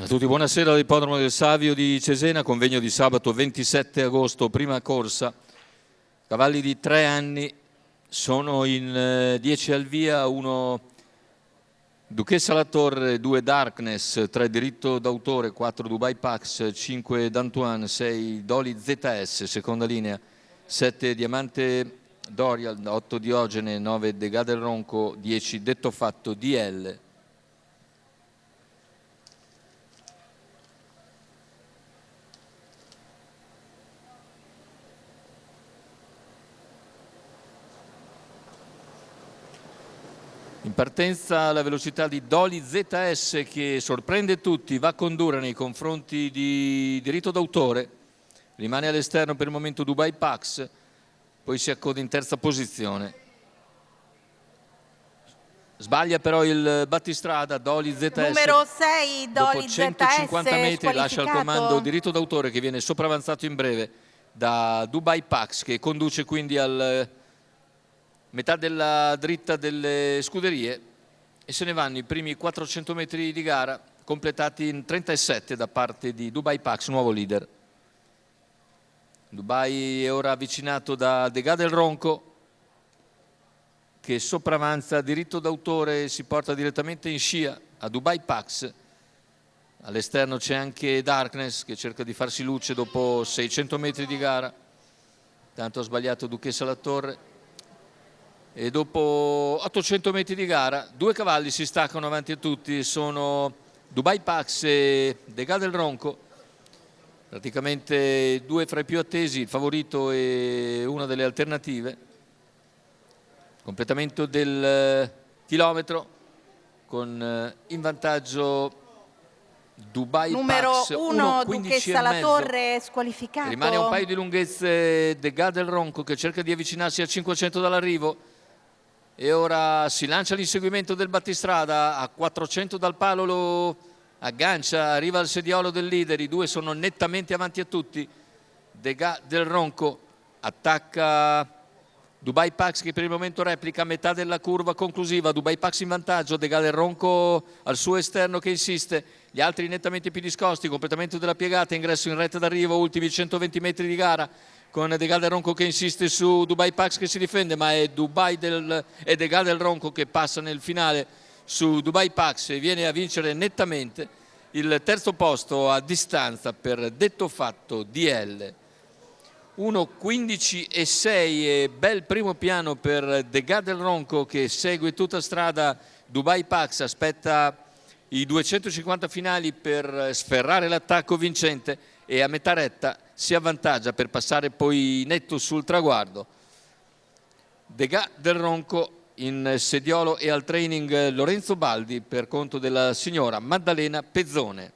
A tutti buonasera dall'Ippodromo del Savio di Cesena, convegno di sabato 27 agosto, prima corsa. Cavalli di 3 anni sono in 10 al via, 1 Duchessa La Torre, 2 Darkness, 3 Diritto d'autore, 4 Dubai Pax, 5 D'Antoine, 6 Doli ZS, seconda linea, 7 Diamante Dorial, 8 Diogene, 9 Degà del Ronco, 10 Detto Fatto DL. In partenza la velocità di Doli ZS che sorprende tutti, va a condurre nei confronti di Diritto d'autore, rimane all'esterno per il momento Dubai Pax, poi si accoda in terza posizione. Sbaglia però il battistrada, Doli ZS. Numero 6, Doli Dopo 150 ZS, metri lascia il comando Diritto d'autore che viene sopravanzato in breve da Dubai Pax, che conduce quindi al metà della dritta delle scuderie e se ne vanno i primi 400 metri di gara completati in 37 da parte di Dubai Pax, nuovo leader. Dubai è ora avvicinato da Degà del Ronco che sopravanza Diritto d'autore e si porta direttamente in scia a Dubai Pax. All'esterno c'è anche Darkness che cerca di farsi luce dopo 600 metri di gara, tanto ha sbagliato Duchessa La Torre. E dopo 800 metri di gara 2 cavalli si staccano avanti a tutti, sono Dubai Pax e Degà del Ronco, praticamente 2 fra i più attesi, il favorito e una delle alternative. Completamento del chilometro con in vantaggio Dubai numero Pax, 1 Duchessa La Torre squalificato. Rimane un paio di lunghezze Degà del Ronco che cerca di avvicinarsi a 500 dall'arrivo. E ora si lancia l'inseguimento del battistrada, a 400 dal palo lo aggancia, arriva al sediolo del leader, i due sono nettamente avanti a tutti. Degà del Ronco attacca Dubai Pax che per il momento replica a metà della curva conclusiva, Dubai Pax in vantaggio, Degà del Ronco al suo esterno che insiste, gli altri nettamente più discosti, completamento della piegata, ingresso in retta d'arrivo, ultimi 120 metri di gara, con Degà del Ronco che insiste su Dubai Pax che si difende, ma è Degà del Ronco che passa nel finale su Dubai Pax e viene a vincere nettamente il terzo posto a distanza per Detto Fatto DL. 1:15 e 6 e bel primo piano per Degà del Ronco che segue tutta strada Dubai Pax, aspetta i 250 finali per sferrare l'attacco vincente e a metà retta si avvantaggia per passare poi netto sul traguardo. Degà del Ronco in sediolo e al training Lorenzo Baldi per conto della signora Maddalena Pezzone.